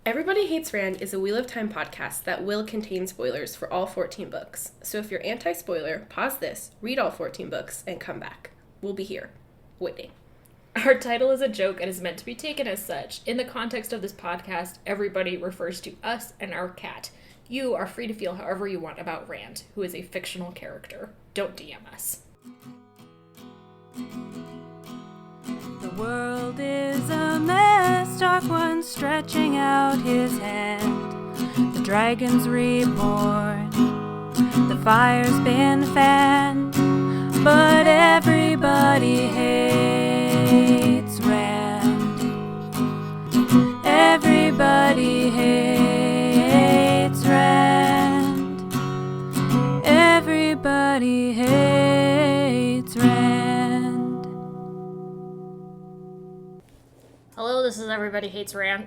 Everybody Hates Rand is a Wheel of Time podcast that will contain spoilers for all 14 books. So if you're anti-spoiler, pause this, read all 14 books, and come back. We'll be here, waiting. Our title is a joke and is meant to be taken as such. In the context of this podcast, everybody refers to us and our cat. You are free to feel however you want about Rand, who is a fictional character. Don't DM us. The world is a mess, Dark One stretching out his hand. The dragon's reborn, the fire's been fanned, but everybody hates Rand. Everybody hates Rand. Everybody hates Rand. Hello, this is Everybody Hates Rand,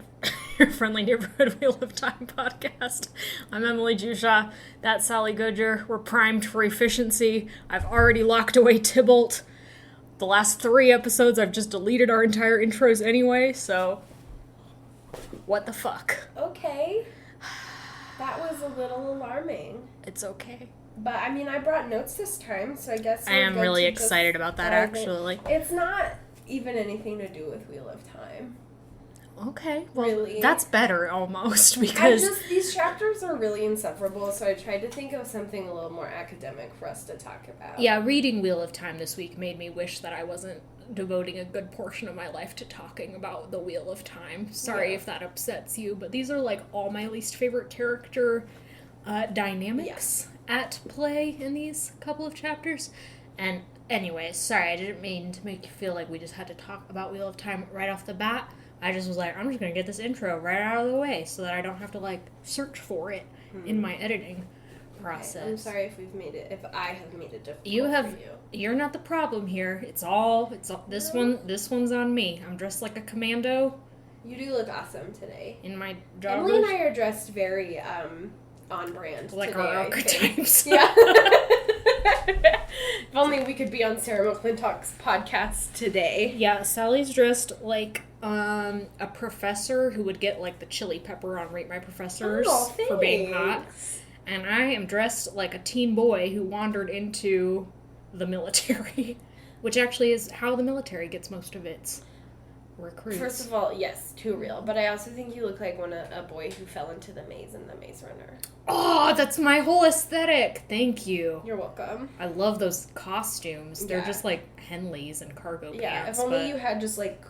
your friendly neighborhood Wheel of Time podcast. I'm Emily Jusha. That's Sally Goodger. We're primed for efficiency. I've already locked away Tybalt. The last 3 episodes, I've just deleted our entire intros anyway, so what the fuck? Okay. That was a little alarming. It's okay. But, I mean, I brought notes this time, so I guess I am really excited about that, actually. It's not even anything to do with Wheel of Time. Okay, well, Really? that's better, almost, because these chapters are really insufferable, so I tried to think of something a little more academic for us to talk about. yeah, reading Wheel of Time this week made me wish that I wasn't devoting a good portion of my life to talking about the Wheel of Time. Sorry if that upsets you, but these are, like, all my least favorite character dynamics at play in these couple of chapters. And anyways, sorry, I didn't mean to make you feel like we just had to talk about Wheel of Time right off the bat. I just was like, I'm just going to get this intro right out of the way so that I don't have to, like, search for it in my editing process. Okay, I'm sorry if I have made it difficult for you. You're not the problem here. It's all this one's on me. I'm dressed like a commando. You do look awesome today. In my joggers. Emily and I are dressed very, on brand like today, our archetypes. Yeah. If only we could be on Sarah McClintock's podcast today. Yeah, Sally's dressed like a professor who would get, like, the chili pepper on Rate My Professors for being hot. And I am dressed like a teen boy who wandered into the military, which actually is how the military gets most of its recruits. First of all, yes, too real. But I also think you look like a boy who fell into the maze in The Maze Runner. Oh, that's my whole aesthetic. Thank you. You're welcome. I love those costumes. They're Yeah. just like Henleys and cargo pants. Yeah, if only you had just, like,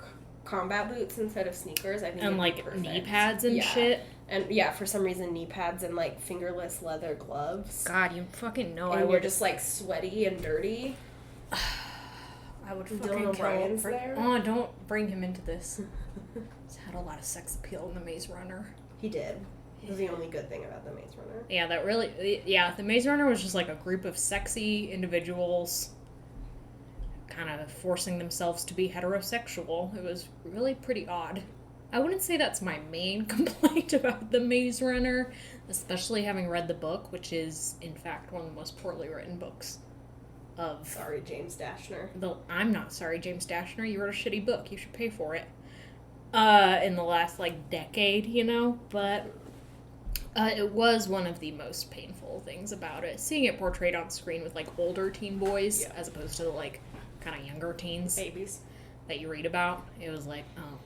combat boots instead of sneakers, I think and, it'd like, be perfect. knee pads and shit. And, yeah, for some reason, knee pads and, like, fingerless leather gloves. God, you fucking know And I would. you're just, like, sweaty and dirty. I would Dylan fucking O'Brien's kill. there. Oh, don't bring him into this. He's had a lot of sex appeal in The Maze Runner. He did. It was the only good thing about The Maze Runner. Yeah, The Maze Runner was just like a group of sexy individuals kind of forcing themselves to be heterosexual. It was really pretty odd. I wouldn't say that's my main complaint about The Maze Runner, especially having read the book, which is, in fact, one of the most poorly written books of... Sorry, James Dashner. I'm not sorry, James Dashner. You wrote a shitty book. You should pay for it. In the last, like, decade, you know? But it was one of the most painful things about it. Seeing it portrayed on screen with, like, older teen boys as opposed to the, like, kind of younger teens. Babies. That you read about. It was like, oh,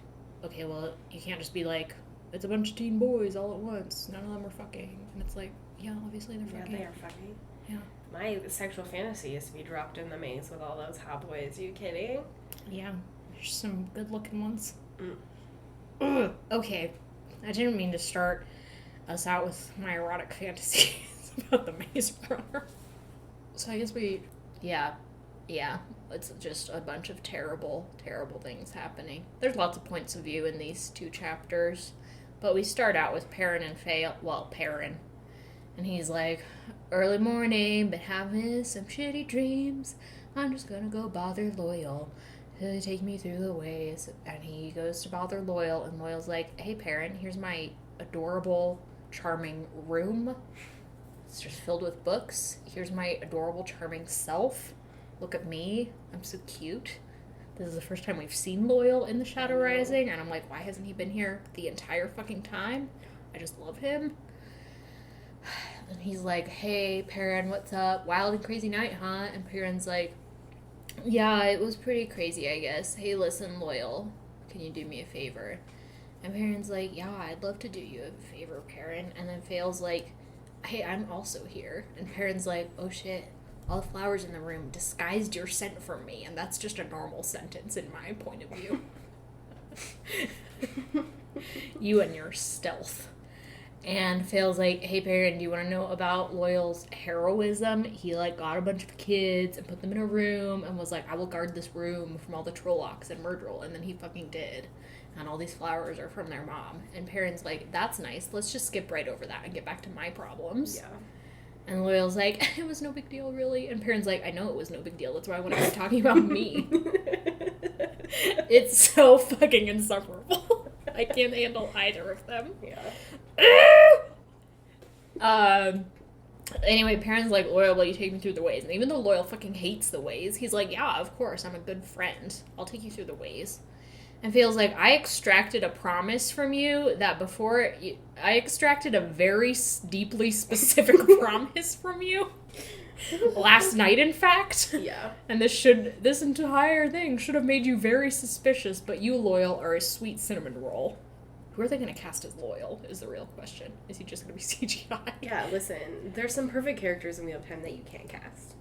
okay, well, you can't just be like, it's a bunch of teen boys all at once. None of them are fucking. And it's like, yeah, obviously they're fucking. Yeah, they are fucking. Yeah. My sexual fantasy is to be dropped in the maze with all those hot boys. You kidding? Yeah. There's some good-looking ones. Okay. I didn't mean to start us out with my erotic fantasies about the Maze Runner. So I guess yeah, it's just a bunch of terrible, terrible things happening. There's lots of points of view in these 2 chapters, but we start out with Perrin and Faye, Perrin, and he's like, early morning, been having some shitty dreams, I'm just gonna go bother Loial to take me through the ways, and he goes to bother Loial, and Loial's like, hey Perrin, here's my adorable, charming room. It's just filled with books. Here's my adorable, charming self. Look at me. I'm so cute. This is the first time we've seen Loial in the Shadow Rising, and I'm like, why hasn't he been here the entire fucking time? I just love him. And he's like, hey, Perrin, what's up? Wild and crazy night, huh? And Perrin's like, yeah, it was pretty crazy, I guess. Hey, listen, Loial, can you do me a favor? And Perrin's like, yeah, I'd love to do you a favor, Perrin. And then Fail's like, hey, I'm also here. And Perrin's like, oh shit, all the flowers in the room disguised your scent from me. And that's just a normal sentence in my point of view. You and your stealth. And Fail's like, hey, Perrin, do you want to know about Loial's heroism? He, like, got a bunch of kids and put them in a room and was like, I will guard this room from all the Trollocs and Myrtle. And then he fucking did. And all these flowers are from their mom. And Perrin's like, that's nice. Let's just skip right over that and get back to my problems. Yeah. And Loial's like, it was no big deal, really. And Perrin's like, I know it was no big deal. That's why I want to be talking about me. It's so fucking insufferable. I can't handle either of them. Yeah. Anyway, Perrin's like, Loial, will you take me through the ways? And even though Loial fucking hates the ways, he's like, yeah, of course, I'm a good friend. I'll take you through the ways. And feels like, I extracted a promise from you that I extracted a very deeply specific promise from you. Last night, in fact. Yeah. And this entire thing should have made you very suspicious, but you, Loial, are a sweet cinnamon roll. Who are they going to cast as Loial is the real question. Is he just going to be CGI? Yeah, listen, there's some perfect characters in Wheel of Time that you can't cast.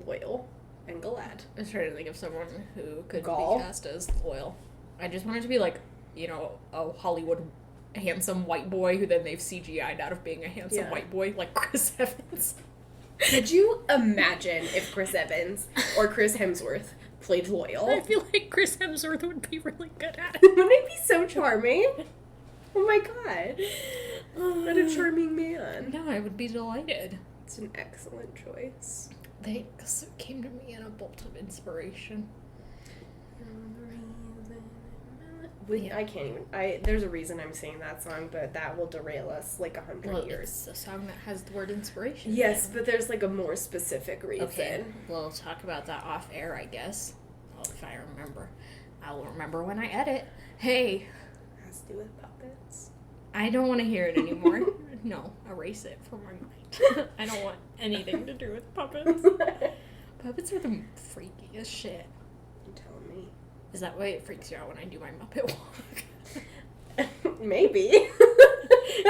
Loial and Galad. I was trying to think of someone who could Gaul. be cast as Loial. I just wanted to be like, you know, a Hollywood handsome white boy who then they've CGI'd out of being a handsome white boy, like Chris Evans. Could you imagine if Chris Evans or Chris Hemsworth played Loial? I feel like Chris Hemsworth would be really good at it. Wouldn't it be so charming? Oh my god. What a charming man. No, I would be delighted. It's an excellent choice. Thanks. It came to me in a bolt of inspiration. I can't even. There's a reason I'm singing that song, but that will derail us like 100 years. It's a song that has the word inspiration. Yes, but there's like a more specific reason. Okay, we'll talk about that off air, I guess. Well, if I remember. I'll remember when I edit. Hey. It has to do with puppets. I don't want to hear it anymore. No, erase it from my mind. I don't want anything to do with puppets. Puppets are the freakiest shit. You're telling me. Is that why it freaks you out when I do my Muppet walk? Maybe.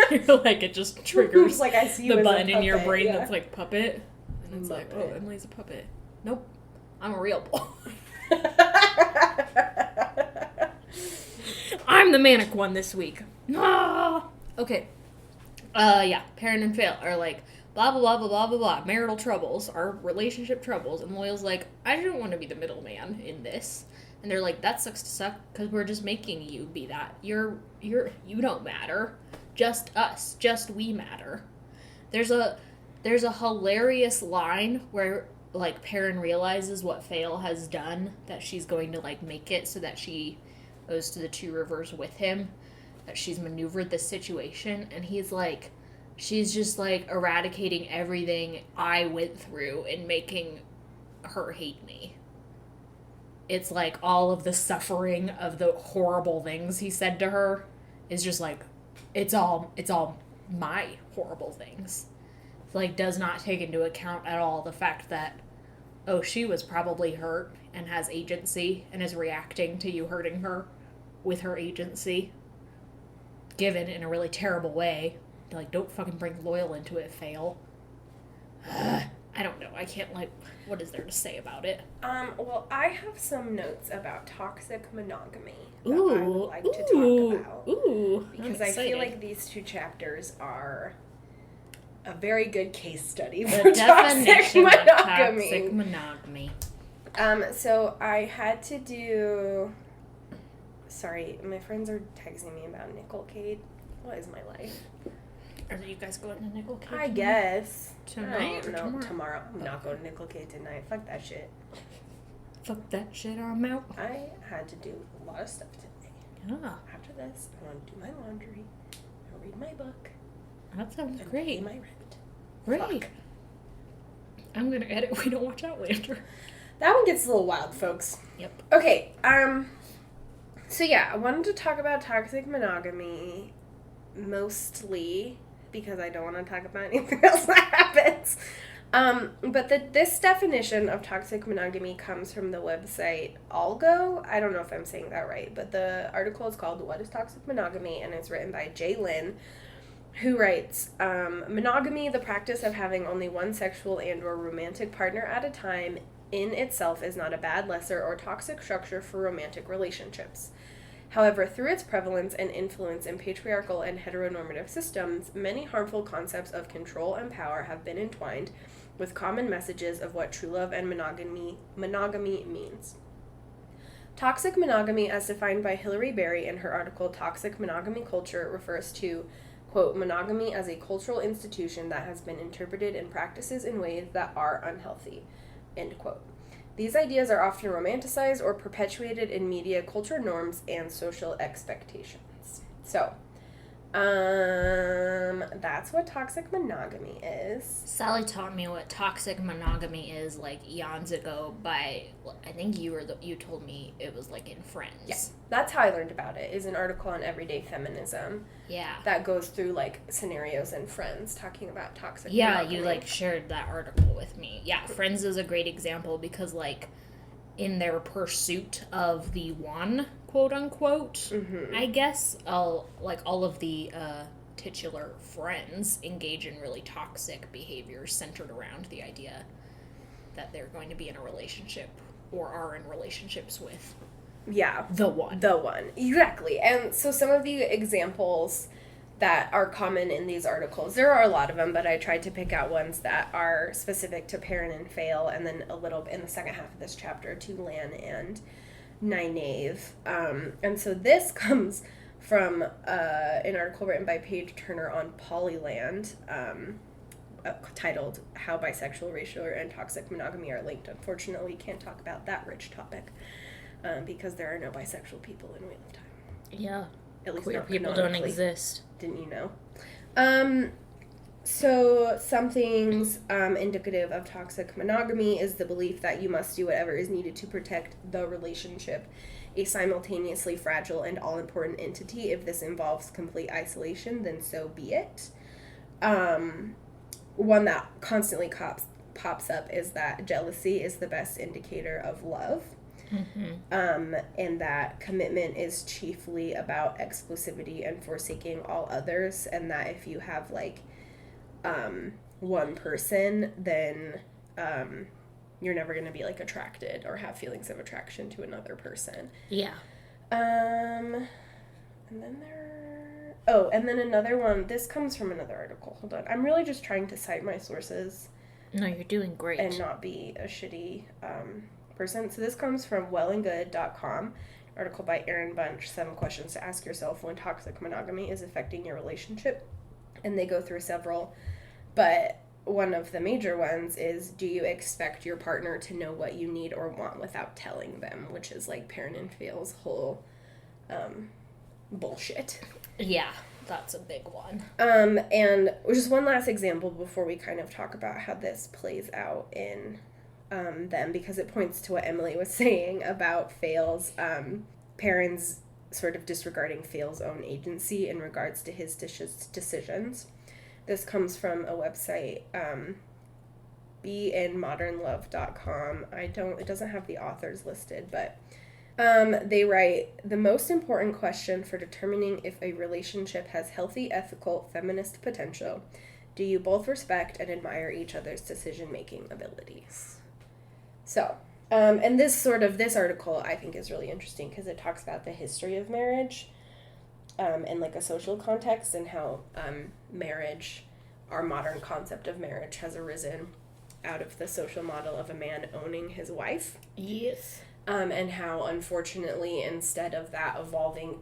You're like, it just triggers like I see you the as a button in your puppet, brain yeah. that's like, puppet. And it's like, oh, Muppet. Emily's a puppet. Nope. I'm a real boy. I'm the manic one this week. Ah! Okay. Yeah. Perrin and Fail are like, blah, blah, blah, blah, blah, blah, blah. Marital troubles, our relationship troubles. And Loial's like, I don't want to be the middleman in this. And they're like, that sucks to suck, because we're just making you be that. You don't matter. Just us. Just we matter. There's a hilarious line where, like, Perrin realizes what Fail has done, that she's going to, like, make it so that she goes to the Two Rivers with him, that she's maneuvered this situation, and he's like, she's just, like, eradicating everything I went through in making her hate me. It's like all of the suffering of the horrible things he said to her is just like, it's all my horrible things. It's like, does not take into account at all the fact that, oh, she was probably hurt and has agency and is reacting to you hurting her with her agency, given in a really terrible way. Like, don't fucking bring Loial into it, Fail. I don't know. I can't, like, what is there to say about it? Well, I have some notes about toxic monogamy that Ooh, I would like to talk about. Ooh, Because I feel like these two chapters are a very good case study for the toxic definition of monogamy. toxic monogamy. So I had to do... Sorry, my friends are texting me about Nickelcade. What is my life? Are you guys going to Nickelcade? I guess. Tonight or No, tomorrow? I'm not going to Nickelcade tonight. Fuck that shit. Fuck that shit, I'm out. I had to do a lot of stuff today. Yeah, After this, I want to do my laundry, I'll read my book, that sounds and great. pay my rent. Great. Fuck. I'm gonna edit We Don't Watch Outlander. That one gets a little wild, folks. Yep. Okay, so yeah, I wanted to talk about toxic monogamy mostly because I don't want to talk about anything else that happens. But this definition of toxic monogamy comes from the website Algo. I don't know if I'm saying that right, but the article is called What is Toxic Monogamy? And it's written by Jay Lynn, who writes, monogamy, the practice of having only one sexual and or romantic partner at a time, in itself is not a bad, lesser, or toxic structure for romantic relationships. However, through its prevalence and influence in patriarchal and heteronormative systems, many harmful concepts of control and power have been entwined with common messages of what true love and monogamy means. Toxic monogamy, as defined by Hilary Berry in her article Toxic Monogamy Culture, refers to, quote, monogamy as a cultural institution that has been interpreted and practices in ways that are unhealthy, end quote. These ideas are often romanticized or perpetuated in media, culture norms, and social expectations. So, that's what toxic monogamy is. Sally taught me what toxic monogamy is like eons ago by, I think you told me it was like in Friends. Yeah, that's how I learned about it, is an article on everyday feminism. Yeah. That goes through like scenarios in Friends talking about toxic Yeah, monogamy. you like shared that article with me. Yeah, Friends is a great example because like in their pursuit of the one, quote unquote, I guess, all of the titular friends engage in really toxic behaviors centered around the idea that they're going to be in a relationship or are in relationships with the one. Exactly. And so some of the examples that are common in these articles, there are a lot of them, but I tried to pick out ones that are specific to Perrin and Fail, and then a little in the second half of this chapter to Lan and Nynaeve. And so this comes from an article written by Paige Turner on Polyland, titled How Bisexual, Racial, and Toxic Monogamy Are Linked. Unfortunately, we can't talk about that rich topic because there are no bisexual people in Wheel of Time. Yeah. At least queer not people canonically. don't exist. Didn't you know? So some things indicative of toxic monogamy is the belief that you must do whatever is needed to protect the relationship, a simultaneously fragile and all-important entity. If this involves complete isolation, then so be it. One that constantly pops up is that jealousy is the best indicator of love. And that commitment is chiefly about exclusivity and forsaking all others, and that if you have like one person, then you're never going to be like attracted or have feelings of attraction to another person. Yeah. And then another one, this comes from another article. Hold on. I'm really just trying to cite my sources. No, you're doing great. And not be a shitty person. So this comes from wellandgood.com, article by Erin Bunch, 7 questions to ask yourself when toxic monogamy is affecting your relationship. And they go through several, but one of the major ones is, do you expect your partner to know what you need or want without telling them, which is like Perrin and Fail's whole bullshit. Yeah, that's a big one. And just one last example before we kind of talk about how this plays out in them, because it points to what Emily was saying about Fail's Perrin's sort of disregarding Fail's own agency in regards to his decisions. This comes from a website, beinmodernlove.com. It doesn't have the authors listed, but they write, the most important question for determining if a relationship has healthy, ethical, feminist potential, do you both respect and admire each other's decision-making abilities? So, and this article I think is really interesting because it talks about the history of marriage in like a social context, and how marriage, our modern concept of marriage, has arisen out of the social model of a man owning his wife. Yes. And how, unfortunately, instead of that evolving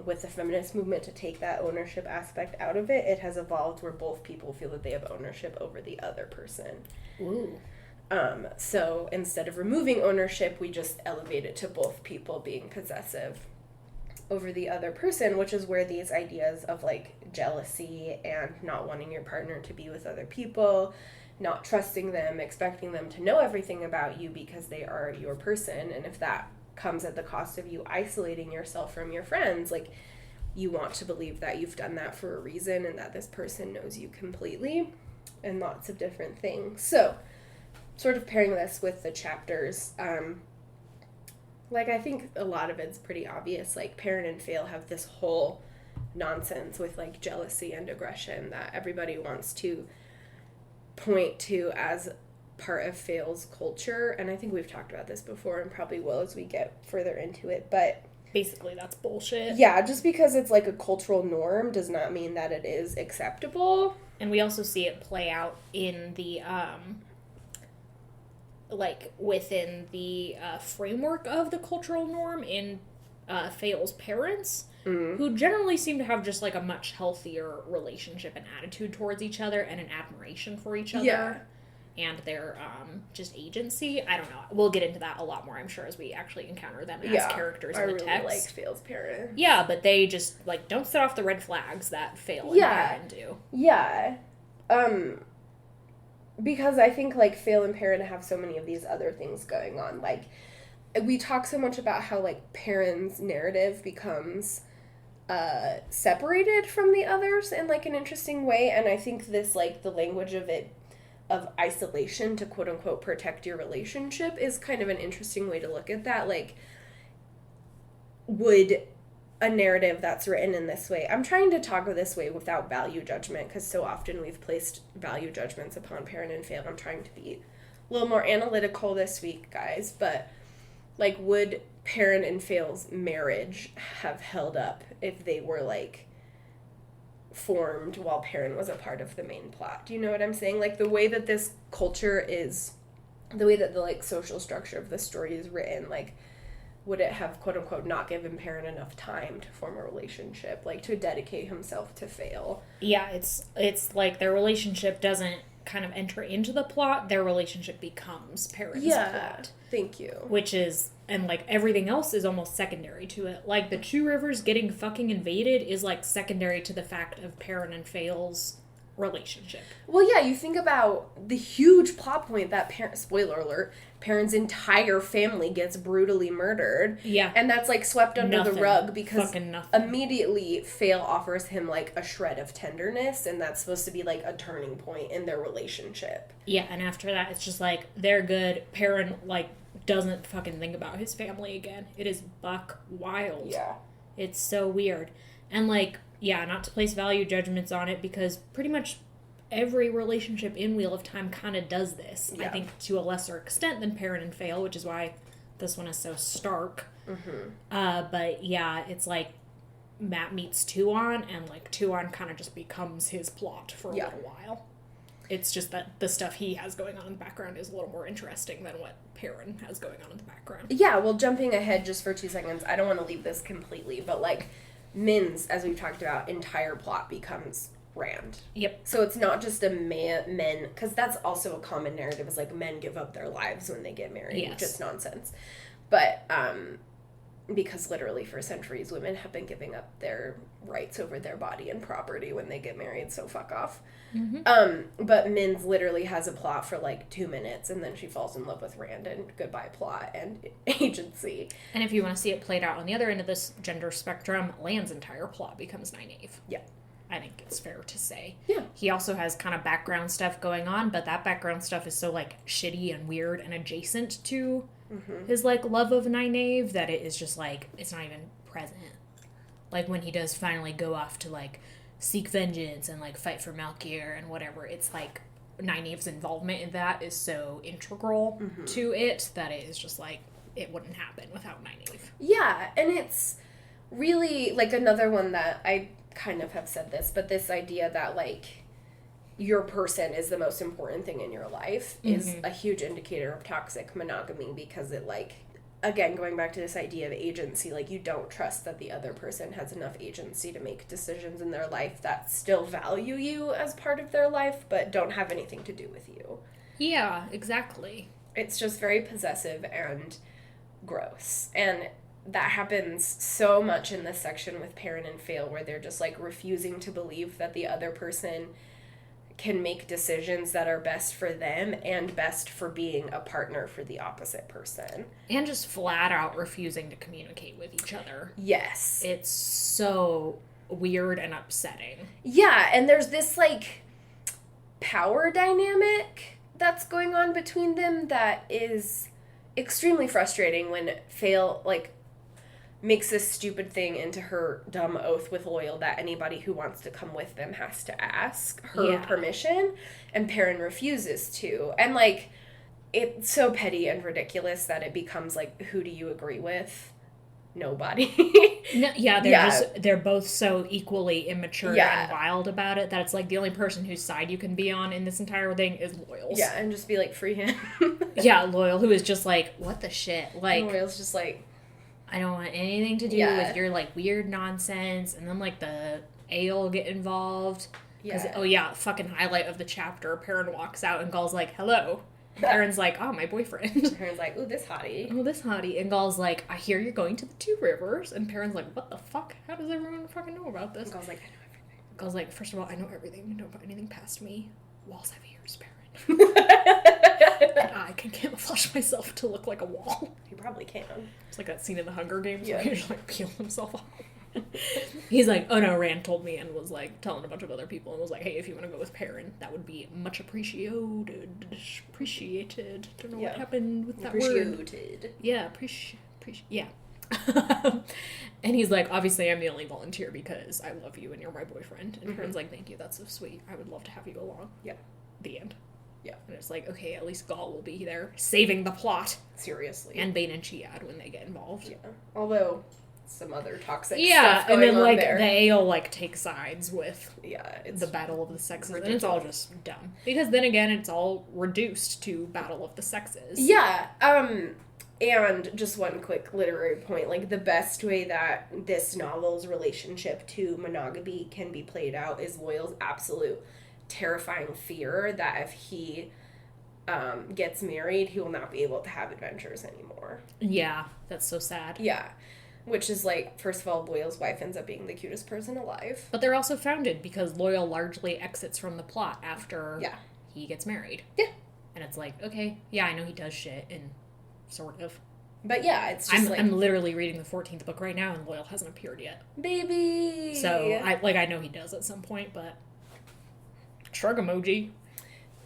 with the feminist movement to take that ownership aspect out of it, it has evolved where both people feel that they have ownership over the other person. Ooh. So instead of removing ownership, we just elevate it to both people being possessive over the other person, which is where these ideas of like jealousy and not wanting your partner to be with other people not trusting them, expecting them to know everything about you because they are your person. And if that comes at the cost of you isolating yourself from your friends, like, you want to believe that you've done that for a reason and that this person knows you completely, and lots of different things. So, sort of pairing this with the chapters, like, I think a lot of it's pretty obvious. Like, Perrin and Fail have this whole nonsense with, like, jealousy and aggression that everybody wants to point to as part of Fail's culture. And I think we've talked about this before and probably will as we get further into it. But basically, that's bullshit. yeah, just because it's, like, a cultural norm does not mean that it is acceptable. And we also see it play out in the, like, within the framework of the cultural norm in Fail's parents, who generally seem to have just, like, a much healthier relationship and attitude towards each other and an admiration for each other. Yeah. And their, just agency. I don't know. We'll get into that a lot more, I'm sure, as we actually encounter them as characters in the text. I really like Fail's parents. Yeah, but they just, like, don't set off the red flags that Fail and Perrin do. Yeah. Because I think, like, Fail and Perrin have so many of these other things going on. Like, we talk so much about how, like, Perrin's narrative becomes separated from the others in, like, an interesting way. And I think this, like, the language of it, of isolation to quote-unquote protect your relationship is kind of an interesting way to look at that. Like, would a narrative that's written in this way, I'm trying to talk this way without value judgment, because so often we've placed value judgments upon Perrin and Fail. I'm trying to be a little more analytical this week, guys, but, like, would Perrin and Fail's marriage have held up if they were, like, formed while Perrin was a part of the main plot? Do you know what I'm saying? Like, the way that this culture is, the way that the, like, social structure of the story is written, like, would it have, quote-unquote, not given Perrin enough time to form a relationship, like, to dedicate himself to Fail? Yeah, it's like their relationship doesn't kind of enter into the plot, their relationship becomes Perrin's plot. Thank you. Which is, and, like, everything else is almost secondary to it. Like, the Two Rivers getting fucking invaded is, like, secondary to the fact of Perrin and Fail's relationship. Well, yeah, you think about the huge plot point that, spoiler alert, Perrin's entire family gets brutally murdered. Yeah. And that's, like, swept under the rug because immediately Fail offers him, like, a shred of tenderness, and that's supposed to be, like, a turning point in their relationship. Yeah, and after that, it's just, like, they're good. Perrin, like, doesn't fucking think about his family again. It is buck wild. Yeah. It's so weird. And, like, yeah, not to place value judgments on it, because pretty much every relationship in Wheel of Time kind of does this. Yeah. I think to a lesser extent than Perrin and Fail, which is why this one is so stark. Mm-hmm. But yeah, it's like Matt meets Tuon, and, like, Tuon kind of just becomes his plot for a little while. It's just that the stuff he has going on in the background is a little more interesting than what Perrin has going on in the background. Yeah, well, jumping ahead just for 2 seconds, I don't want to leave this completely, but, like, Min's, as we've talked about, entire plot becomes Rand. Yep. So it's not just a men, because that's also a common narrative, is, like, men give up their lives when they get married, which is nonsense. But, because literally for centuries, women have been giving up their rights over their body and property when they get married, so fuck off. Mm-hmm. But Min's literally has a plot for, like, 2 minutes, and then she falls in love with Rand, and goodbye plot and agency. And if you want to see it played out on the other end of this gender spectrum, Lan's entire plot becomes Nynaeve. Yeah. I think it's fair to say. Yeah. He also has kind of background stuff going on, but that background stuff is so, like, shitty and weird and adjacent to his, like, love of Nynaeve that it is just, like, it's not even present. Like, when he does finally go off to, like, seek vengeance and, like, fight for Malkier and whatever, it's, like, Nynaeve's involvement in that is so integral to it that it is just, like, it wouldn't happen without Nynaeve. Yeah, and it's really, like, another one that I kind of have said this, but this idea that, like, your person is the most important thing in your life is a huge indicator of toxic monogamy, because it, like, again, going back to this idea of agency, like, you don't trust that the other person has enough agency to make decisions in their life that still value you as part of their life, but don't have anything to do with you. Yeah, exactly. It's just very possessive and gross. And that happens so much in this section with Perrin and Fail, where they're just, like, refusing to believe that the other person can make decisions that are best for them and best for being a partner for the opposite person. And just flat out refusing to communicate with each other. Yes. It's so weird and upsetting. Yeah, and there's this, like, power dynamic that's going on between them that is extremely frustrating when Fail, like, makes this stupid thing into her dumb oath with Loial that anybody who wants to come with them has to ask her permission, and Perrin refuses to. And, like, it's so petty and ridiculous that it becomes, like, who do you agree with? Nobody. No, they're both so equally immature and wild about it that it's like the only person whose side you can be on in this entire thing is Loial's. Yeah, and just be like, free him. Yeah, Loial, who is just like, what the shit? Like, Loial's just like, I don't want anything to do with your, like, weird nonsense. And then, like, the ale get involved. Because, fucking highlight of the chapter, Perrin walks out and Gaul's like, hello. Perrin's like, oh, my boyfriend. Perrin's like, ooh, this hottie. Oh, this hottie. And Gaul's like, I hear you're going to the Two Rivers. And Perrin's like, what the fuck? How does everyone fucking know about this? And Gaul's like, I know everything. Gaul's like, first of all, I know everything. Don't put anything past me. Walls have ears, Perrin. And I can camouflage myself to look like a wall. You probably can. It's like that scene in the Hunger Games where he just, like, peeled himself off. He's like, oh no, Rand told me, and was like telling a bunch of other people and was like, hey, if you want to go with Perrin, that would be much appreciated. Don't know what happened with that word. Yeah, yeah. And he's like, obviously I'm the only volunteer because I love you and you're my boyfriend. And Perrin's like, thank you, that's so sweet. I would love to have you along. Yeah. The end. Yeah. And it's like, okay, at least Gaul will be there saving the plot. Seriously. And Bane and Chiad when they get involved. Yeah. Although some other toxic stuff and going then, on like, there. the Ale, like, take sides with it's the battle of the sexes. ridiculous. And it's all just dumb. Because then again, it's all reduced to battle of the sexes. Yeah, and just one quick literary point, like, the best way that this novel's relationship to monogamy can be played out is Loial's absolute terrifying fear that if he gets married, he will not be able to have adventures anymore. Yeah, that's so sad. Yeah. Which is, like, first of all, Loial's wife ends up being the cutest person alive. But they're also founded because Loial largely exits from the plot after he gets married. Yeah. And it's like, okay, yeah, I know he does shit, and sort of. But yeah, it's just I'm literally reading the 14th book right now, and Loial hasn't appeared yet. Baby! So, I know he does at some point, but... Shrug emoji.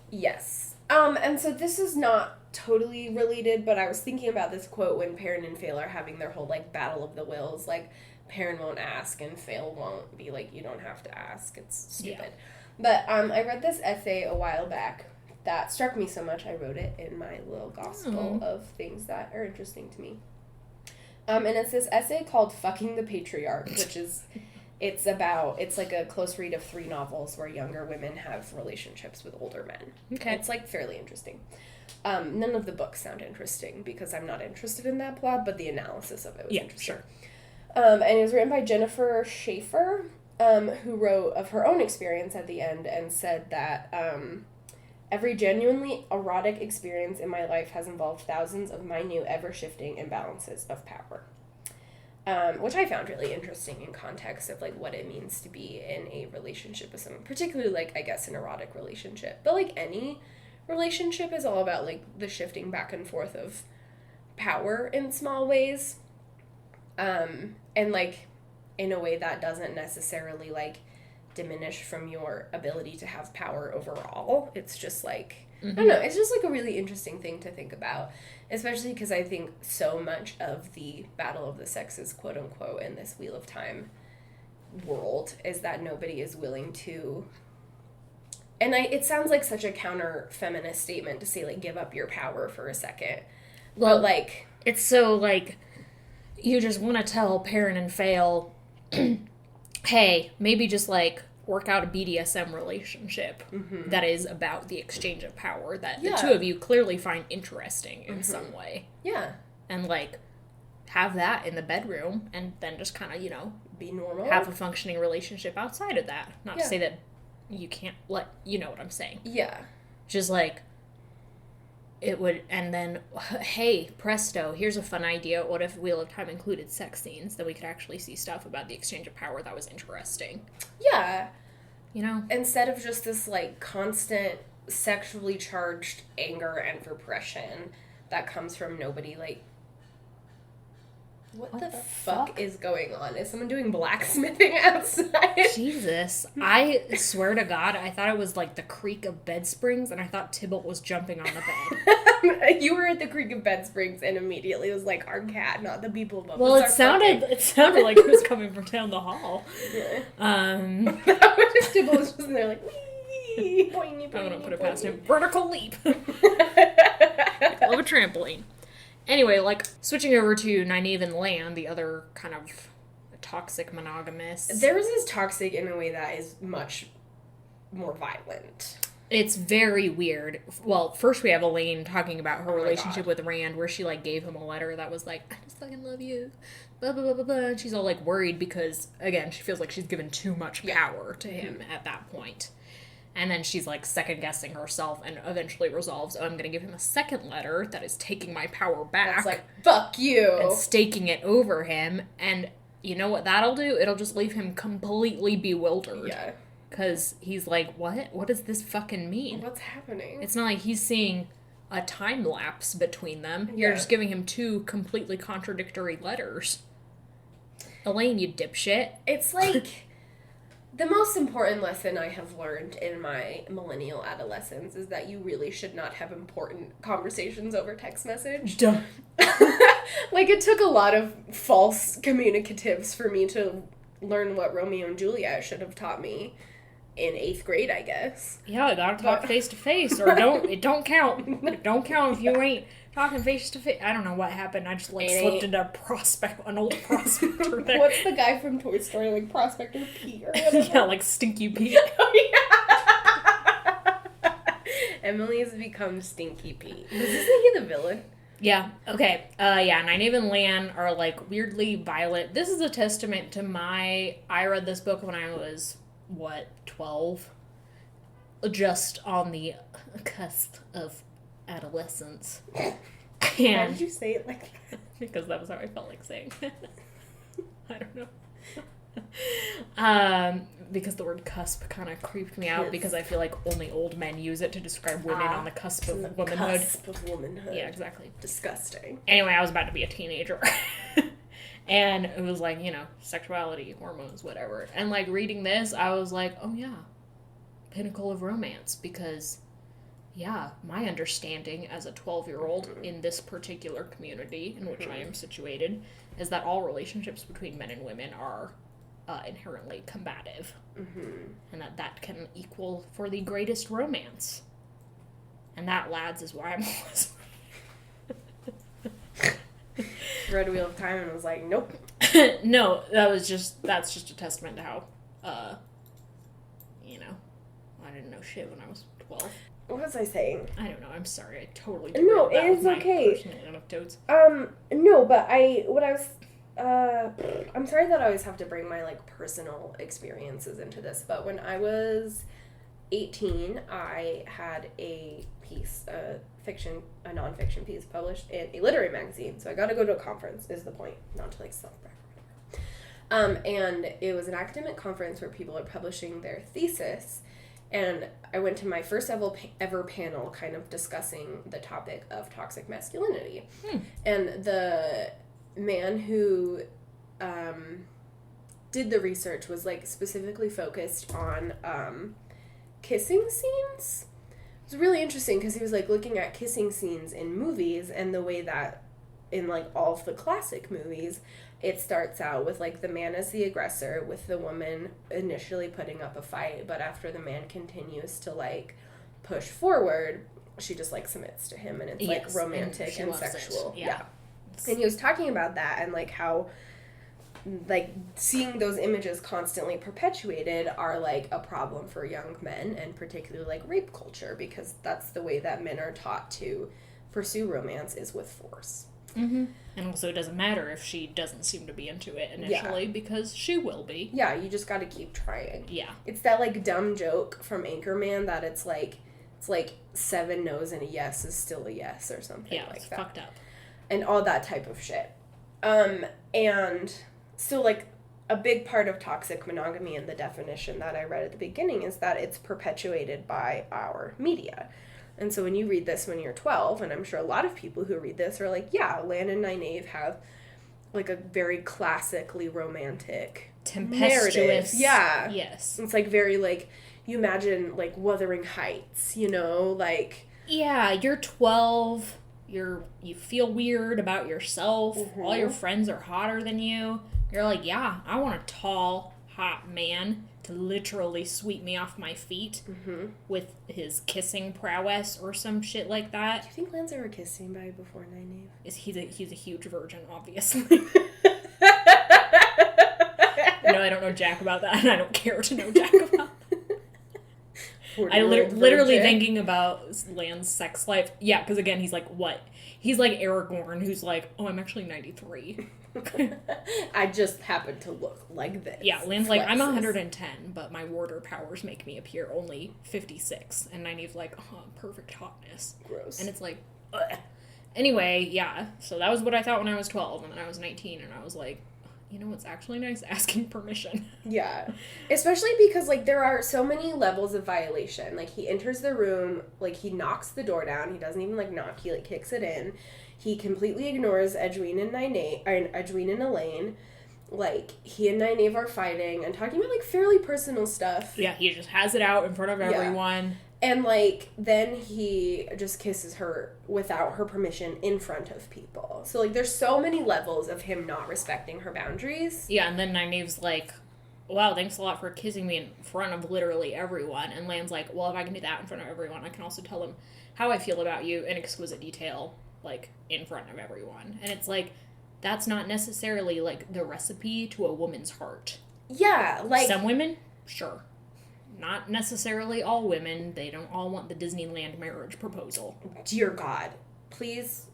Yes. And so this is not totally related, but I was thinking about this quote when Perrin and Fail are having their whole, like, battle of the wills. Like, Perrin won't ask and Fail won't be like, you don't have to ask. It's stupid. Yeah. But I read this essay a while back that struck me so much I wrote it in my little gospel of things that are interesting to me. And it's this essay called Fucking the Patriarch, which is... It's like a close read of 3 novels where younger women have relationships with older men. Okay. It's, like, fairly interesting. None of the books sound interesting because I'm not interested in that plot, but the analysis of it was interesting. Sure. And it was written by Jennifer Schaefer, who wrote of her own experience at the end and said that every genuinely erotic experience in my life has involved thousands of minute, ever-shifting imbalances of power. Which I found really interesting in context of, like, what it means to be in a relationship with someone, particularly, like, I guess, an erotic relationship. But, like, any relationship is all about, like, the shifting back and forth of power in small ways. And, like, in a way that doesn't necessarily, like, diminish from your ability to have power overall. It's just, like... I don't know, it's just, like, a really interesting thing to think about, especially because I think so much of the battle of the sexes, quote-unquote, in this Wheel of Time world is that nobody is willing to... And it sounds like such a counter-feminist statement to say, like, give up your power for a second. Well, but, like... It's so, like, you just want to tell Perrin and Fail, hey, maybe just, like... work out a BDSM relationship that is about the exchange of power that the two of you clearly find interesting in some way. Yeah. And, like, have that in the bedroom and then just kind of, you know... Be normal. Have a functioning relationship outside of that. Not to say that you can't you know what I'm saying. Yeah. Just, like, it would... And then, hey, presto, here's a fun idea. What if Wheel of Time included sex scenes? Then we could actually see stuff about the exchange of power that was interesting. Yeah. you know? Instead of just this, like, constant sexually charged anger and repression that comes from nobody, like, what the fuck is going on? Is someone doing blacksmithing outside? Jesus. I swear to God, I thought it was like the creak of bed springs, and I thought Tybalt was jumping on the bed. You were at the creak of bed springs, and immediately it was like our cat, not the people above. Well, it sounded like it was coming from down the hall. Yeah. Tybalt was just in there like, wee, boing, I'm gonna boing, put it boing. past him. Vertical leap. Hell of a trampoline. Anyway, like, switching over to Nynaeve and Lan, the other kind of toxic monogamous. Theirs is toxic in a way that is much more violent. It's very weird. Well, first we have Elaine talking about her relationship with Rand, where she, like, gave him a letter that was like, I just fucking love you, blah, blah, blah, blah, blah. And she's all, like, worried because, again, she feels like she's given too much power to him at that point. And then she's, like, second-guessing herself and eventually resolves, oh, I'm going to give him a second letter that is taking my power back. That's like, fuck you. And staking it over him. And you know what that'll do? It'll just leave him completely bewildered. Yeah. Because he's like, what? What does this fucking mean? What's happening? It's not like he's seeing a time lapse between them. You're just giving him two completely contradictory letters. Elaine, you dipshit. It's like... The most important lesson I have learned in my millennial adolescence is that you really should not have important conversations over text message. Duh. Like, it took a lot of false communicatives for me to learn what Romeo and Juliet should have taught me in 8th grade, I guess. Yeah, I gotta talk face to face, or it don't count. It don't count if you ain't talking face to face. I don't know what happened. I just, like, slipped into an old prospector there. What's the guy from Toy Story, like, Prospector Pete or whatever? Yeah, like Stinky Pete. Oh, yeah. Emily's become Stinky Pete. Was this he the villain? Yeah, okay. Nynaeve and Lan are, like, weirdly violent. This is a testament to I read this book when I was, 12? Just on the cusp of adolescence. Why And did you say it like that? because that was how I felt like saying it. I don't know. Because the word cusp kind of creeped me out, because I feel like only old men use it to describe women on the cusp of womanhood. Cusp of womanhood. Yeah, exactly. Disgusting. Anyway, I was about to be a teenager. And it was like, sexuality, hormones, whatever. And, like, reading this, I was like, oh, yeah. Pinnacle of romance. Because, yeah, my understanding as a 12-year-old in this particular community in which I am situated is that all relationships between men and women are inherently combative. And that can equal for the greatest romance. And that, lads, is why I'm always... Read Wheel of Time and was like, nope. No, that's just a testament to how, I didn't know shit when I was 12. What was I saying? I don't know, I'm sorry, I totally No, derailed that it is with my okay. personal anecdotes. No, but I'm sorry that I always have to bring my, like, personal experiences into this, but when I was 18, I had a piece, a non-fiction piece published in a literary magazine, so I got to go to a conference, is the point, not to, like, self-brag or whatever. And it was an academic conference where people are publishing their thesis, and I went to my first ever panel kind of discussing the topic of toxic masculinity. And the man who did the research was, like, specifically focused on kissing scenes. It was really interesting because he was, like, looking at kissing scenes in movies and the way that in, like, all of the classic movies, it starts out with, like, the man as the aggressor, with the woman initially putting up a fight, but after the man continues to, like, push forward, she just, like, submits to him, and it's, like, romantic and sexual. Yeah. And he was talking about that and, like, how, like, seeing those images constantly perpetuated are, like, a problem for young men, and particularly, like, rape culture, because that's the way that men are taught to pursue romance, is with force. Mm-hmm. And also, it doesn't matter if she doesn't seem to be into it initially, because she will be. Yeah, you just gotta keep trying. Yeah. It's that, like, dumb joke from Anchorman that it's like 7 no's and a yes is still a yes, or something like that. Yeah, it's fucked up. And all that type of shit. And so, like, a big part of toxic monogamy and the definition that I read at the beginning is that it's perpetuated by our media. And so when you read this when you're 12, and I'm sure a lot of people who read this are like, yeah, Lan and Nynaeve have like a very classically romantic tempestuous narrative. Yeah. Yes. It's like very like, you imagine like Wuthering Heights, you know, like... Yeah, you're 12, you feel weird about yourself, all your friends are hotter than you. You're like, yeah, I want a tall, hot man to literally sweep me off my feet with his kissing prowess or some shit like that. Do you think Lan's ever kissed anybody before Nynaeve? He's a huge virgin, obviously. No, I don't know jack about that, and I don't care to know jack about that. I literally thinking about Lan's sex life. Yeah, because again, he's like, what? He's like Aragorn, who's like, oh, I'm actually 93. I just happen to look like this. Yeah, Lan's like, I'm 110, but my warder powers make me appear only 56. And Nynaeve's like, oh, perfect hotness. Gross. And it's like, ugh. Anyway, yeah, so that was what I thought when I was 12, and then I was 19, and I was like, you know what's actually nice? Asking permission. Yeah. Especially because, like, there are so many levels of violation. Like, he enters the room, like, he knocks the door down. He doesn't even, like, knock. He, like, kicks it in. He completely ignores Edwene and Elaine. Like, he and Nynaeve are fighting and talking about, like, fairly personal stuff. Yeah, he just has it out in front of everyone. And, like, then he just kisses her without her permission in front of people. So, like, there's so many levels of him not respecting her boundaries. Yeah, and then Nynaeve's like, wow, thanks a lot for kissing me in front of literally everyone. And Lan's like, well, if I can do that in front of everyone, I can also tell them how I feel about you in exquisite detail, like, in front of everyone. And it's like, that's not necessarily, like, the recipe to a woman's heart. Yeah, like... Some women, sure. Not necessarily all women. They don't all want the Disneyland marriage proposal. Dear God, please,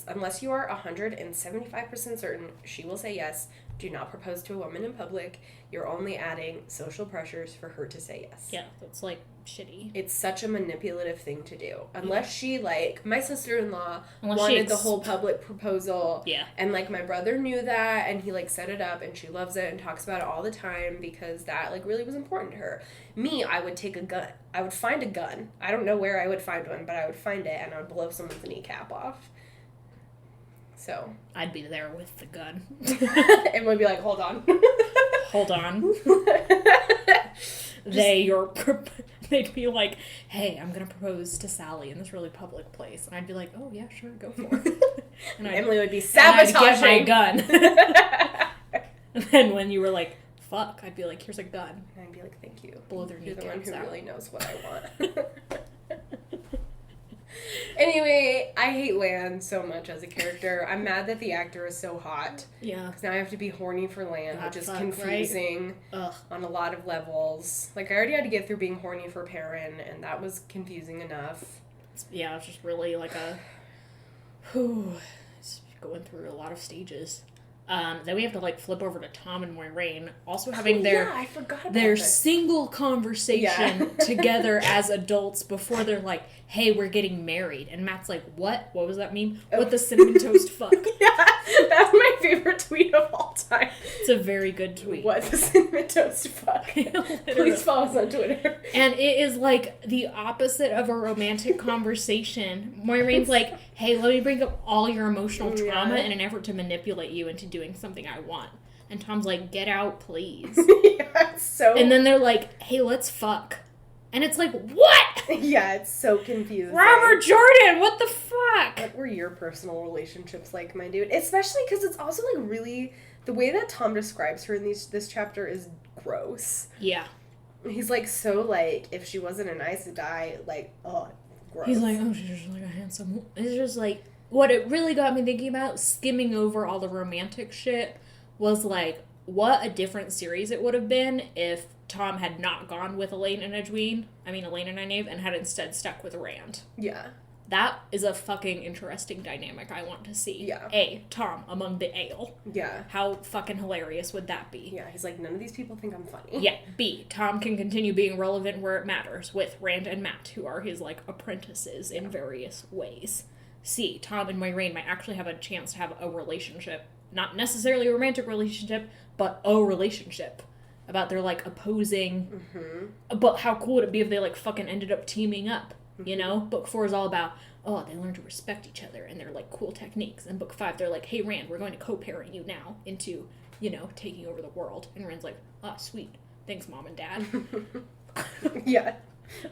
unless you are 175% certain she will say yes, do not propose to a woman in public. You're only adding social pressures for her to say yes. Yeah, that's, like, shitty. It's such a manipulative thing to do. Unless she, like, my sister-in-law wanted the whole public proposal. Yeah. And, like, my brother knew that, and he, like, set it up, and she loves it and talks about it all the time because that, like, really was important to her. Me, I would take a gun. I would find a gun. I don't know where I would find one, but I would find it, and I would blow someone's kneecap off. So. I'd be there with the gun. And we'd be like, hold on. Hold on. They'd be like, hey, I'm going to propose to Sally in this really public place. And I'd be like, oh, yeah, sure, go for it. And Emily would be sabotaging. my gun. And then when you were like, fuck, I'd be like, here's a gun. And I'd be like, thank you. Blow their You're the one kneecaps who out. really knows what I want. Anyway, I hate Lan so much as a character. I'm mad that the actor is so hot. Yeah. Because now I have to be horny for Lan, which is fuck, confusing right? on a lot of levels. Like, I already had to get through being horny for Perrin, and that was confusing enough. Yeah, it's just really like it's going through a lot of stages. Then we have to, like, flip over to Thom and Moiraine, also having I forgot about their this. single conversation together as adults before they're like, hey, we're getting married. And Matt's like, what? What was that meme? Oh. What the cinnamon toast fuck? Yeah, that's my favorite tweet of all time. It's a very good tweet. What the cinnamon toast fuck? Please follow us on Twitter. And it is, like, the opposite of a romantic conversation. Moiraine's like, hey, let me bring up all your emotional trauma in an effort to manipulate you into doing something I want. And Tom's like, get out, please. Yeah, it's so... And then they're like, hey, let's fuck. And it's like, what? Yeah, it's so confusing. Robert Jordan, what the fuck? What were your personal relationships like, my dude? Especially because it's also, like, really... The way that Thom describes her in this chapter is gross. Yeah. He's, like, so, like, if she wasn't a nice guy, like, oh, gross. He's like, oh, she's just, like, a handsome... It's just, like... What it really got me thinking about, skimming over all the romantic shit, was, like, what a different series it would have been if Thom had not gone with Elaine and Nynaeve, and had instead stuck with Rand. Yeah. That is a fucking interesting dynamic I want to see. Yeah. A, Thom among the ale. Yeah. How fucking hilarious would that be? Yeah, he's like, none of these people think I'm funny. Yeah. B, Thom can continue being relevant where it matters with Rand and Matt, who are his, like, apprentices in various ways. C, Thom and Moiraine might actually have a chance to have a relationship not necessarily a romantic relationship, but a relationship. About their, like, opposing, but how cool would it be if they, like, fucking ended up teaming up, you know? Book 4 is all about, oh, they learn to respect each other and their, like, cool techniques. And Book 5, they're like, hey, Rand, we're going to co-parent you now into, you know, taking over the world. And Rand's like, oh, sweet. Thanks, Mom and Dad. Yeah.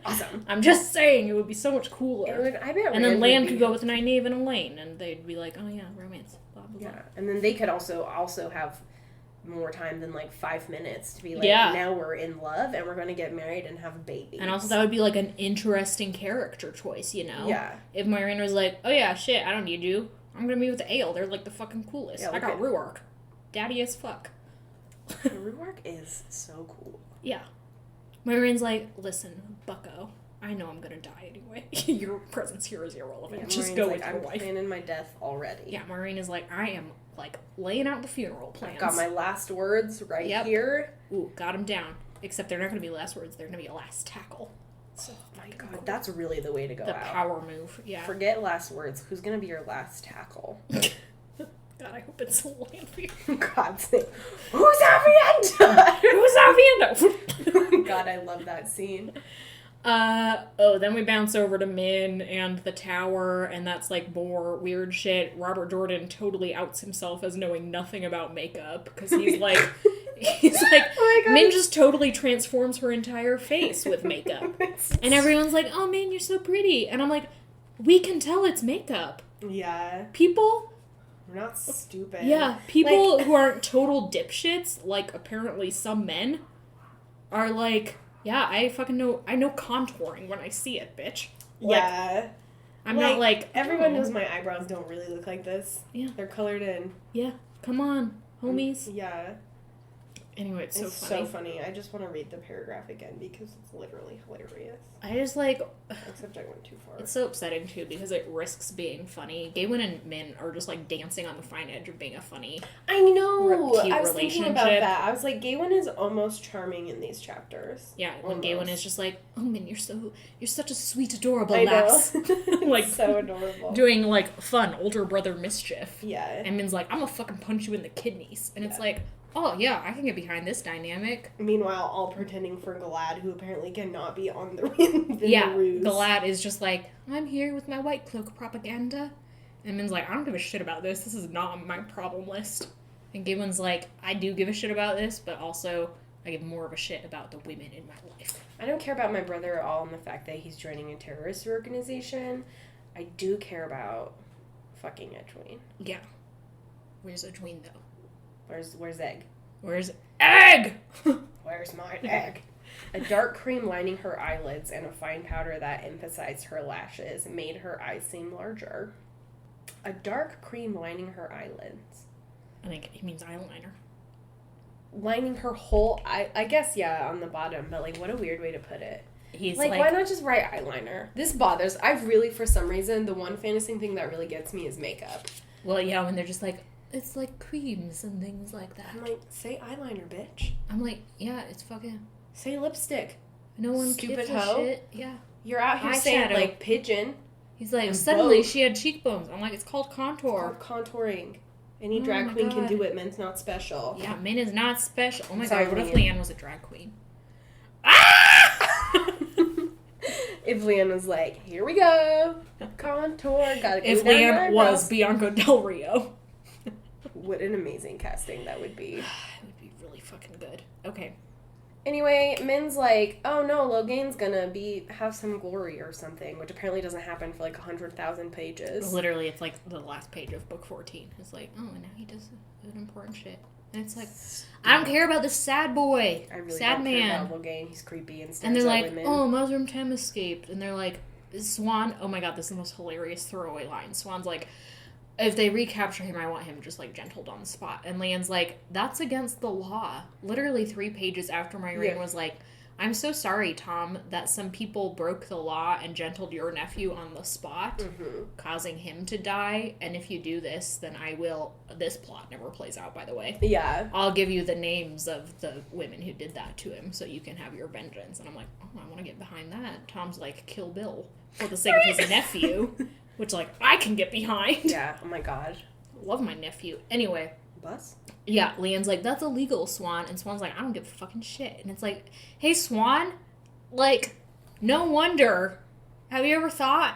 Awesome. I'm just saying, it would be so much cooler. I bet. And then Lan could go with Nynaeve and Elaine, and they'd be like, oh, yeah, romance, blah, blah, blah. Yeah, and then they could also have more time than, like, 5 minutes to be like, now we're in love and we're going to get married and have babies. And also that would be, like, an interesting character choice, you know? Yeah. If Moiraine was like, oh yeah, shit, I don't need you. I'm going to be with Ale. They're, like, the fucking coolest. Yeah, I got Rhuarc. Daddy as fuck. Rhuarc is so cool. Yeah. Moiraine's like, listen, bucko, I know I'm going to die anyway. Your presence here is irrelevant. Yeah, just Moiraine's go like, with your wife. I'm planning my death already. Yeah, Moiraine is like, I am, like, laying out the funeral plans. I've got my last words right here. Ooh, got them down. Except they're not going to be last words. They're going to be a last tackle. So, my God, cool. That's really the way to go the out. The power move, yeah. Forget last words. Who's going to be your last tackle? God, I hope it's Lanfear. God's sake. Who's Avienda? Who's Avienda? God, I love that scene. Then we bounce over to Min and the tower, and that's, like, more weird shit. Robert Jordan totally outs himself as knowing nothing about makeup, because he's like, oh Min just totally transforms her entire face with makeup. And everyone's like, oh, Min, you're so pretty. And I'm like, we can tell it's makeup. Yeah. People... We're not stupid. Yeah, people who aren't total dipshits, like, apparently some men, are like... Yeah, I fucking know. I know contouring when I see it, bitch. Like, yeah. I'm not like... Everyone knows my eyebrows don't really look like this. Yeah. They're colored in. Yeah. Come on, homies. Yeah. Anyway, it's so funny. It's so funny. I just want to read the paragraph again because it's literally hilarious. I just, like... Except I went too far. It's so upsetting, too, because it risks being funny. Gawain and Min are just, like, dancing on the fine edge of being a funny... I know! Cute I was relationship. thinking about that. I was like, Gawain is almost charming in these chapters. Yeah, when almost. Gawain is just like, oh, Min, you're such a sweet, adorable lass. Like, so adorable. Doing, like, fun older brother mischief. Yeah. And Min's like, I'm gonna fucking punch you in the kidneys. And it's like... Oh, yeah, I can get behind this dynamic. Meanwhile, all pretending for Galad, who apparently cannot be on the ruse. Galad is just like, I'm here with my white cloak propaganda. And Min's like, I don't give a shit about this. This is not on my problem list. And Gawain's like, I do give a shit about this, but also I give more of a shit about the women in my life. I don't care about my brother at all and the fact that he's joining a terrorist organization. I do care about fucking Edwin. Yeah. Where's Edwin, though? Where's Egg? Where's Egg? Where's my egg? A dark cream lining her eyelids and a fine powder that emphasized her lashes made her eyes seem larger. A dark cream lining her eyelids. I think he means eyeliner. Lining her whole eye... I guess, yeah, on the bottom, but, like, what a weird way to put it. He's like, why not just write eyeliner? This bothers... I've really, for some reason, the one fantasy thing that really gets me is makeup. Well, yeah, when they're just like... It's like creams and things like that. I'm like, say eyeliner, bitch. I'm like, yeah, it's fucking... Say lipstick. No one Stupid gives a hoe. shit. Yeah. You're out here saying, like, pigeon. He's like, and suddenly boat. she had cheekbones. I'm like, it's called contour. It's called contouring. Any drag queen can do it. Men's not special. Yeah, Min is not special. Oh my Sorry, god, what if Leanne. Leanne was a drag queen? Ah! If Leanne was like, here we go. Contour. Gotta go If down Leanne my was eyebrows. Bianca Del Rio. What an amazing casting that would be. It would be really fucking good. Okay. Anyway, Min's like, oh no, Loghain's gonna have some glory or something, which apparently doesn't happen for like 100,000 pages. Literally, it's like the last page of book 14. It's like, oh, and now he does important shit. And it's like, I don't care about this sad boy. I really sad don't man. care about Loghain. He's creepy and And they're stares at like, women. oh, Muslim Tem escaped. And they're like, Swan, oh my god, this is the most hilarious throwaway line. Swan's like, if they recapture him, I want him just, like, gentled on the spot. And Leanne's like, that's against the law. Literally 3 pages after Moiraine was like, I'm so sorry, Thom, that some people broke the law and gentled your nephew on the spot, causing him to die. And if you do this, then I will... This plot never plays out, by the way. Yeah. I'll give you the names of the women who did that to him so you can have your vengeance. And I'm like, oh, I want to get behind that. Thom's like, Kill Bill for the sake of his nephew. Which, like, I can get behind. Yeah, oh my god. Love my nephew. Anyway. bus? Yeah, Leanne's like, that's illegal, Swan. And Swan's like, I don't give a fucking shit. And it's like, hey, Swan, like, no wonder. Have you ever thought?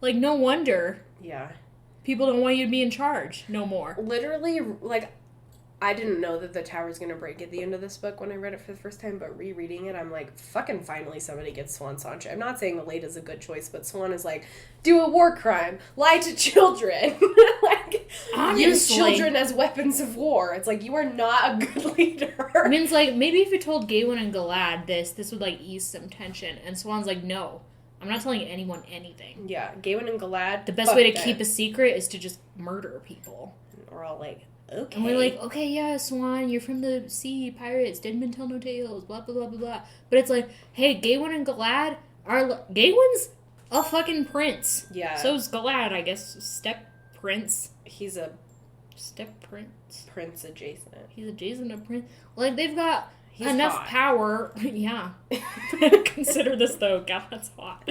Like, no wonder. Yeah. People don't want you to be in charge no more. Literally, like, I didn't know that the tower's gonna break at the end of this book when I read it for the first time, but rereading it, I'm like, fucking finally somebody gets Swan Sanche. I'm not saying Aleda's a good choice, but Swan is like, do a war crime, lie to children, like, Honestly. use children as weapons of war. It's like, you are not a good leader. I mean, it's like, maybe if you told Gawain and Galad this would, like, ease some tension. And Swan's like, no, I'm not telling anyone anything. Yeah, Gawain and Galad. The best way to keep a secret is to just murder people. We're all like, okay. And we're like, okay, yeah, Swan, you're from the sea, pirates, dead men tell no tales, blah, blah, blah, blah, blah. But it's like, hey, Gawain and Galad are... Gawain's a fucking prince. Yeah. So's Galad, I guess. Step prince. He's a Step prince. prince adjacent. He's adjacent to prince. Like, they've got He's enough hot. power. Yeah. Consider this, though. God, that's hot.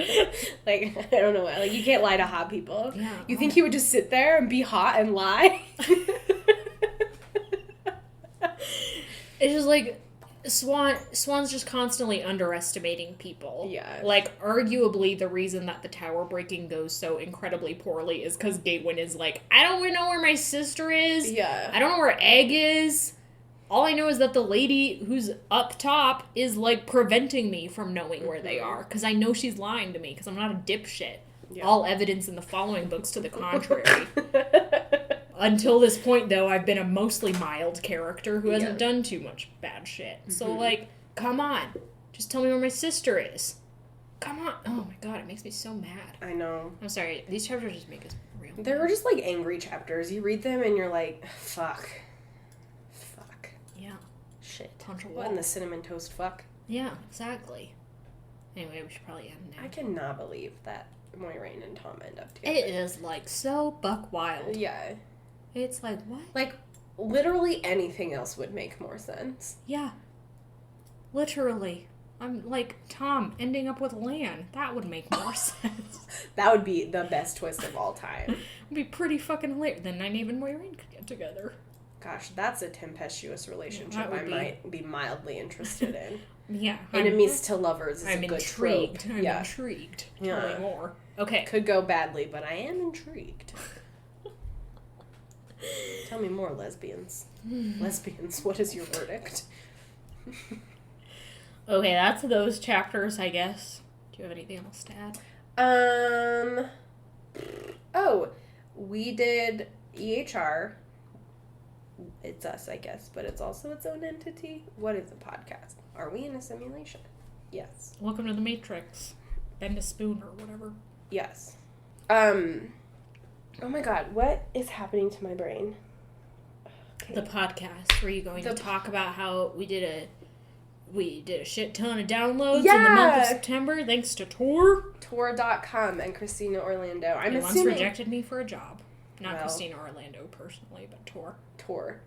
Like, I don't know. Like, you can't lie to hot people. Yeah. You think he would just sit there and be hot and lie? It's just like Swan's just constantly underestimating people. Yeah. Like, arguably the reason that the tower breaking goes so incredibly poorly is because Gawain is like, I don't know where my sister is. Yeah. I don't know where Egg is. All I know is that the lady who's up top is, like, preventing me from knowing where they are. Because I know she's lying to me, because I'm not a dipshit. Yeah. All evidence in the following books to the contrary. Until this point, though, I've been a mostly mild character who hasn't done too much bad shit. Mm-hmm. So, like, come on. Just tell me where my sister is. Come on. Oh, my God, it makes me so mad. I know. I'm sorry. These chapters just make us real mad. They're just, like, angry chapters. You read them and you're like, fuck. Yeah. Shit. Punch a wall. What in the cinnamon toast fuck? Yeah, exactly. Anyway, we should probably end now. I cannot believe that Moiraine and Thom end up together. It is, like, so buck wild. Yeah. It's like, what? Like, literally anything else would make more sense. Yeah. Literally. I'm like, Thom ending up with Lan. That would make more sense. That would be the best twist of all time. It'd be pretty fucking hilarious. Then Nynaeve and Moiraine could get together. Gosh, that's a tempestuous relationship might be mildly interested in. Yeah. Enemies to lovers is I'm a good intrigued. trope. I'm intrigued. Tell me more. Okay. Could go badly, but I am intrigued. Tell me more, lesbians. Lesbians, what is your verdict? Okay, that's those chapters, I guess. Do you have anything else to add? Oh, we did EHR. It's us, I guess, but it's also its own entity. What is a podcast? Are we in a simulation? Yes. Welcome to the Matrix. Bend a spoon or whatever. Yes. Oh my God, what is happening to my brain? Okay. The podcast. Were you going to talk about how we did a shit ton of downloads in the month of September thanks to Tor? Tor.com and Christina Orlando. I'm once assuming... rejected me for a job. Not Christina Orlando personally, but Tor.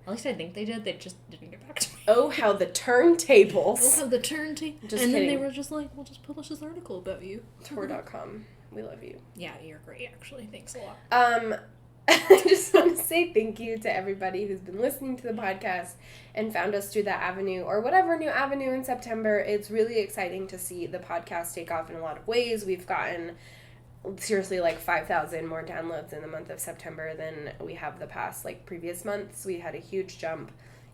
At least I think they did. They just didn't get back to me. Oh, how the turntables. Oh, how the turntables. And kidding. Then they were just like, we'll just publish this article about you. Tor.com. We love you. Yeah, you're great, actually. Thanks a lot. I just want to say thank you to everybody who's been listening to the podcast and found us through that avenue or whatever new avenue in September. It's really exciting to see the podcast take off in a lot of ways. We've gotten seriously like 5,000 more downloads in the month of September than we have the past like previous months. We had a huge jump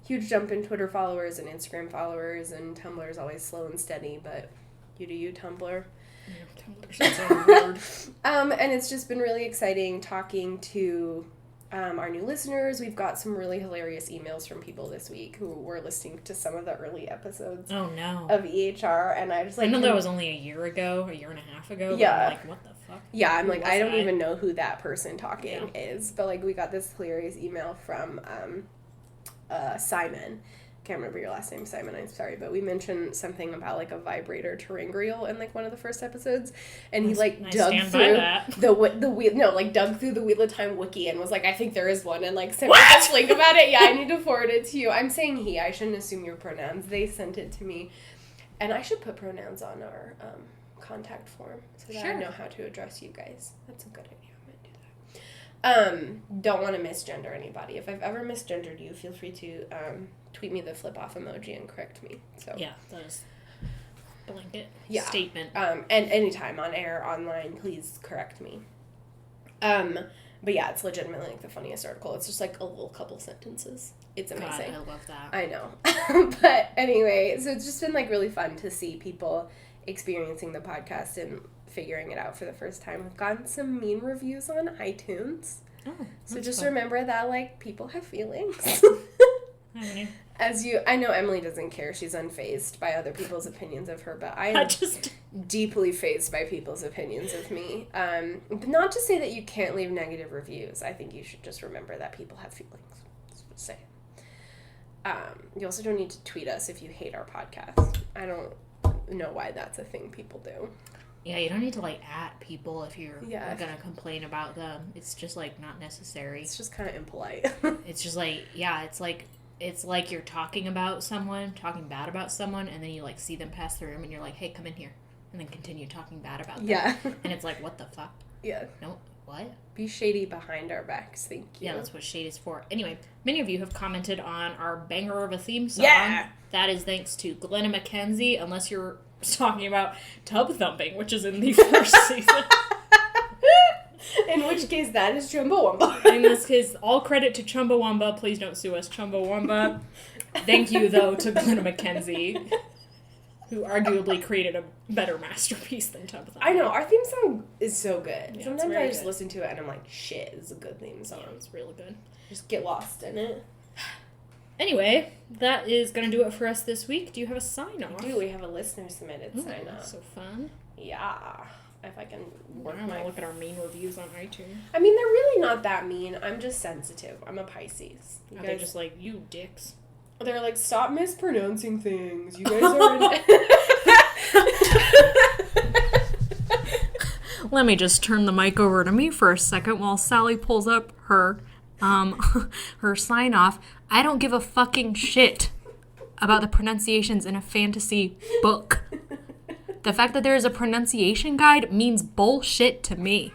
in Twitter followers and Instagram followers, and Tumblr is always slow and steady, but you do you, Tumblr. Yeah, Tumblr's so weird. And it's just been really exciting talking to our new listeners. We've got some really hilarious emails from people this week who were listening to some of the early episodes of EHR, and I just like... I know that was only a year and a half ago, yeah. But I'm like, what the fuck? Yeah, I'm like, I don't even know who that person talking is, but like, we got this hilarious email from Simon. Can't remember your last name, Simon, I'm sorry, but we mentioned something about like a vibrator terangrial in like one of the first episodes, and he like dug through dug through the Wheel of Time wiki and was like, I think there is one, and like sent me this link about it. Yeah, I need to forward it to you. I'm saying he, I shouldn't assume your pronouns. They sent it to me, and I should put pronouns on our contact form so that I know how to address you guys. That's a good idea. I'm gonna do Don't want to misgender anybody. If I've ever misgendered you, feel free to tweet me the flip off emoji and correct me. So Yeah, that is blanket statement. And anytime on air, online, please correct me. But yeah, it's legitimately like the funniest article. It's just like a little couple sentences. It's amazing. God, I love that. I know. But anyway, so it's just been like really fun to see people experiencing the podcast and figuring it out for the first time. We've gotten some mean reviews on iTunes. Oh, so just fun. remember that like people have feelings. I know Emily doesn't care. She's unfazed by other people's opinions of her, but I am deeply fazed by people's opinions of me. But not to say that you can't leave negative reviews. I think you should just remember that people have feelings. That's what I'm saying. You also don't need to tweet us if you hate our podcast. I don't know why that's a thing people do. Yeah, you don't need to, like, at people if you're gonna complain about them. It's just, like, not necessary. It's just kind of impolite. It's just, like, it's like you're talking bad about someone, and then you, like, see them pass the room, and you're like, hey, come in here. And then continue talking bad about them. Yeah. And it's like, what the fuck? Yeah. No, what? Be shady behind our backs, thank you. Yeah, that's what shade is for. Anyway, many of you have commented on our banger of a theme song. Yeah! That is thanks to Glenna McKenzie, unless you're talking about Tub Thumping, which is in the first season. In which case, that is Chumbawamba. In this case, all credit to Chumbawamba. Please don't sue us, Chumbawamba. Thank you, though, to Glenna McKenzie, who arguably created a better masterpiece than Tub Thumping. I know, our theme song is so good. Yeah, sometimes I just listen to it and I'm like, shit, this is a good theme song. Yeah, it's really good. Just get lost in it. Anyway, that is going to do it for us this week. Do you have a sign-off? We have a listener-submitted sign-off. So fun. Yeah. If I can work my... look at our mean reviews on iTunes. I mean, they're really not that mean. I'm just sensitive. I'm a Pisces. They're just like, you dicks. They're like, stop mispronouncing things. You guys are... Let me just turn the mic over to me for a second while Sally pulls up her her sign off. I don't give a fucking shit about the pronunciations in a fantasy book. The fact that there is a pronunciation guide means bullshit to me.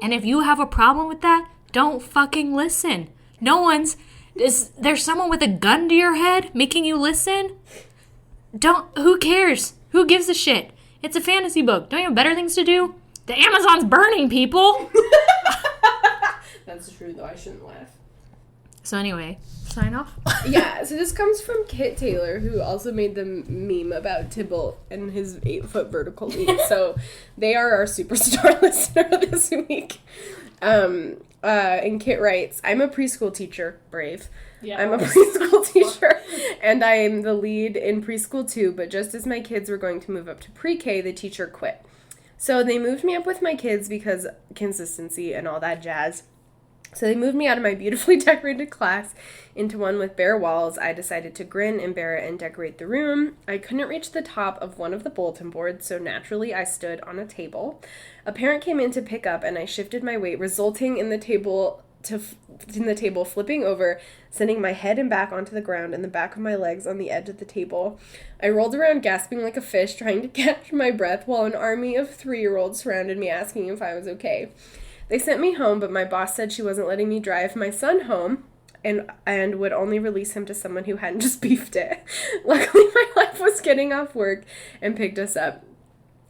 And if you have a problem with that, don't fucking listen. Is there someone with a gun to your head making you listen? Who cares? Who gives a shit? It's a fantasy book. Don't you have better things to do? The Amazon's burning, people! That's true, though. I shouldn't laugh. So anyway, sign off? Yeah, so this comes from Kit Taylor, who also made the meme about Tybalt and his 8-foot vertical leap. So they are our superstar listener this week. And Kit writes, I'm a preschool teacher. Brave. Yeah, I'm a preschool teacher, and I'm the lead in preschool too, but just as my kids were going to move up to pre-K, the teacher quit. So they moved me up with my kids because consistency and all that jazz. So they moved me out of my beautifully decorated class into one with bare walls. I decided to grin and bear it and decorate the room. I couldn't reach the top of one of the bulletin boards, so naturally I stood on a table. A parent came in to pick up, and I shifted my weight, resulting in the table flipping over, sending my head and back onto the ground and the back of my legs on the edge of the table. I rolled around gasping like a fish, trying to catch my breath, while an army of 3-year-olds surrounded me asking if I was okay. They sent me home, but my boss said she wasn't letting me drive my son home and would only release him to someone who hadn't just beefed it. Luckily, my life was getting off work and picked us up.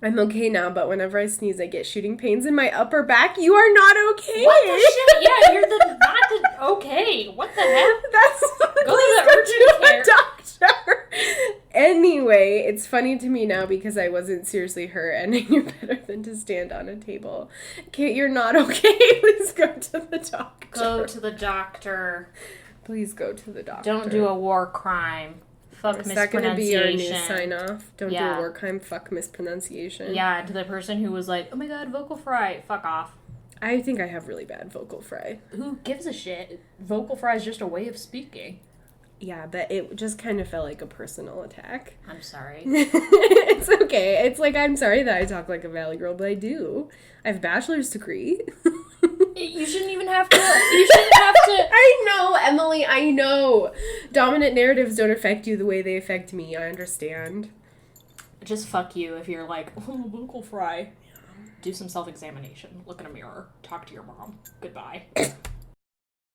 I'm okay now, but whenever I sneeze, I get shooting pains in my upper back. You are not okay. What the shit? Yeah, you're okay. What the heck? Go to the urgent doctor. Anyway, it's funny to me now because I wasn't seriously hurt, and I knew better than to stand on a table. Kate, you're not okay. Please go to the doctor. Go to the doctor. Please go to the doctor. Don't do a war crime. Fuck mispronunciation. Is that going to be our new sign-off? Don't do a war crime, fuck mispronunciation. Yeah, to the person who was like, oh my god, vocal fry, fuck off. I think I have really bad vocal fry. Who gives a shit? Vocal fry is just a way of speaking. Yeah, but it just kind of felt like a personal attack. I'm sorry. It's okay. It's like, I'm sorry that I talk like a valley girl, but I do. I have a bachelor's degree. You shouldn't even have to. You shouldn't have to. I know, Emily, I know. Dominant narratives don't affect you the way they affect me. I understand. Just fuck you if you're like, oh, vocal fry. do some self-examination. Look in a mirror. Talk to your mom. Goodbye.